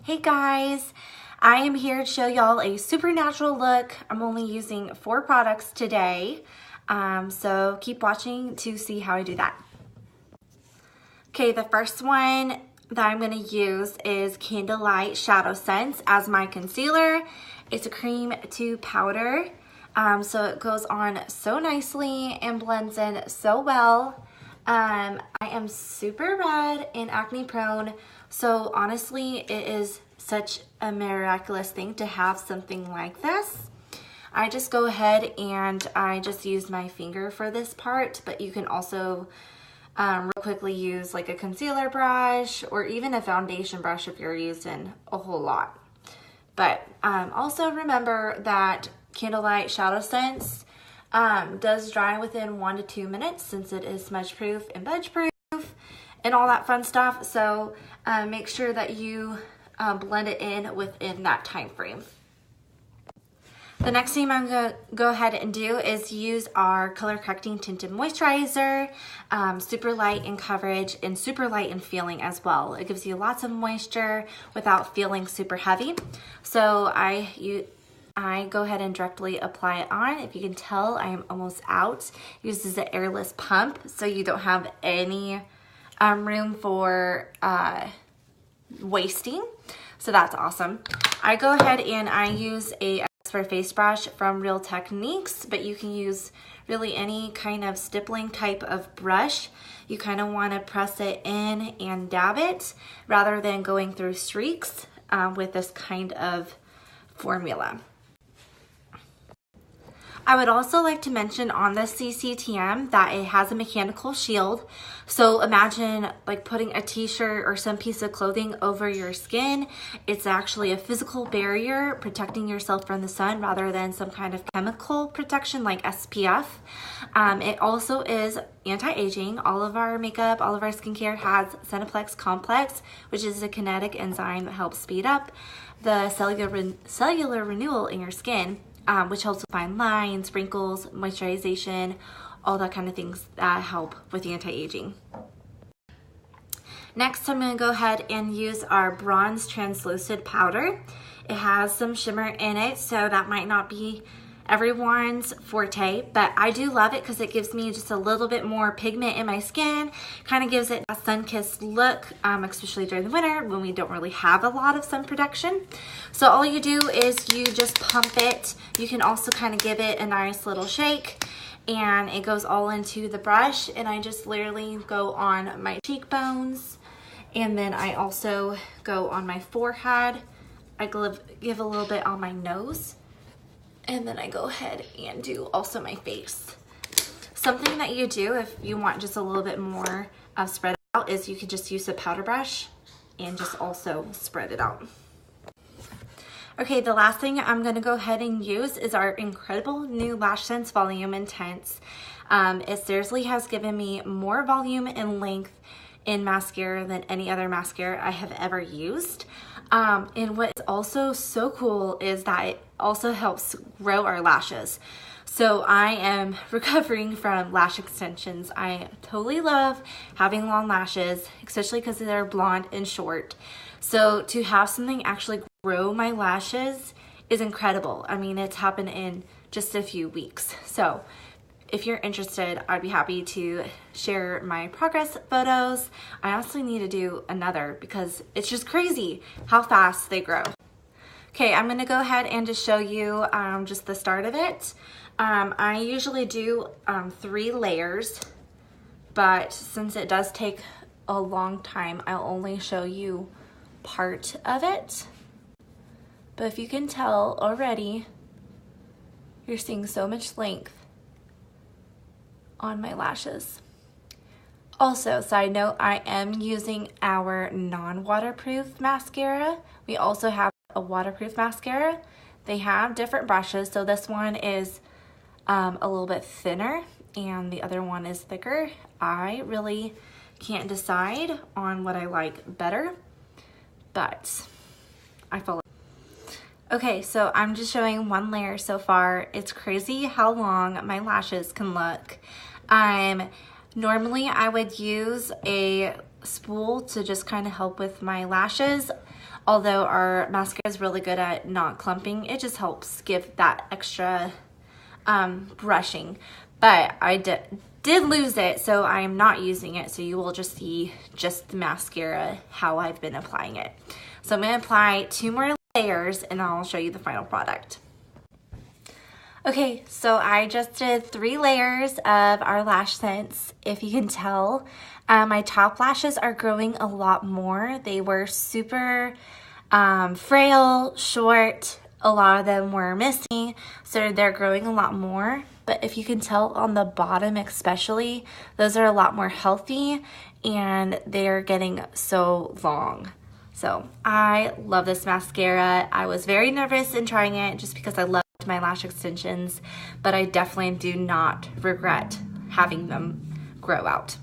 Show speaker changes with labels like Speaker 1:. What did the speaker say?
Speaker 1: Hey guys, I am here to show y'all a super natural look. I'm only using 4 products today, so keep watching to see how I do that. Okay, the first one that I'm going to use is Candlelight Shadow Sense as my concealer. It's a cream to powder, so it goes on so nicely and blends in so well. I am super red and acne prone, so honestly it is such a miraculous thing to have something like this. I just go ahead and I just use my finger for this part, but you can also real quickly use like a concealer brush or even a foundation brush if you're using a whole lot. But also remember that Candlelight Shadow Sense does dry within 1 to 2 minutes since it is smudge proof and budge proof and all that fun stuff. So make sure that you blend it in within that time frame. The next thing I'm going to go ahead and do is use our Color Correcting Tinted Moisturizer, super light in coverage and super light in feeling as well. It gives you lots of moisture without feeling super heavy. So I go ahead and directly apply it on. If you can tell, I am almost out. It uses an airless pump, so you don't have any room for wasting. So that's awesome. I go ahead and I use a Expert face brush from Real Techniques, but you can use really any kind of stippling type of brush. You kind of want to press it in and dab it rather than going through streaks with this kind of formula. I would also like to mention on the CCTM that it has a mechanical shield. So imagine like putting a t-shirt or some piece of clothing over your skin. It's actually a physical barrier protecting yourself from the sun rather than some kind of chemical protection like SPF. It also is anti-aging. All of our makeup, all of our skincare has Cineplex Complex, which is a kinetic enzyme that helps speed up the cellular renewal in your skin. Which helps with fine lines, wrinkles, moisturization, all that kind of things that help with anti-aging. Next, I'm going to go ahead and use our Bronze Translucent Powder. It has some shimmer in it, so that might not be everyone's forte, but I do love it because it gives me just a little bit more pigment in my skin, kind of gives it a sun-kissed look, especially during the winter when we don't really have a lot of sun protection. So all you do is you just pump it. You can also kind of give it a nice little shake and it goes all into the brush, and I just literally go on my cheekbones, and then I also go on my forehead. I give a little bit on my nose, and then I go ahead and do also my face. Something that you do if you want just a little bit more spread out is you could just use a powder brush and just also spread it out. Okay, the last thing I'm gonna go ahead and use is our incredible new Lash Sense Volume Intense. It seriously has given me more volume and length in mascara than any other mascara I have ever used. And what's also so cool is that it also helps grow our lashes. So I am recovering from lash extensions. I totally love having long lashes, especially because they're blonde and short. So to have something actually grow my lashes is incredible. I mean, it's happened in just a few weeks. So if you're interested, I'd be happy to share my progress photos. I honestly need to do another because it's just crazy how fast they grow. Okay, I'm gonna go ahead and just show you just the start of it. I usually do 3 layers, but since it does take a long time, I'll only show you part of it. But if you can tell already, you're seeing so much length on my lashes. Also, side note, I am using our non-waterproof mascara. We also have a waterproof mascara. They have different brushes, so this one is a little bit thinner and the other one is thicker. I really can't decide on what I like better, but I follow. Okay, so I'm just showing 1 layer so far. It's crazy how long my lashes can look. Normally I would use a spool to just kind of help with my lashes. although our mascara is really good at not clumping, it just helps give that extra brushing. But I did lose it, so I am not using it, so you will just see just the mascara, how I've been applying it. So I'm going to apply 2 more layers, and I'll show you the final product. Okay, so I just did 3 layers of our lash scents. If you can tell, my top lashes are growing a lot more. They were super frail, short. A lot of them were missing, so they're growing a lot more. But if you can tell on the bottom especially, those are a lot more healthy and they're getting so long. So I love this mascara. I was very nervous in trying it just because I loved my lash extensions, but I definitely do not regret having them grow out.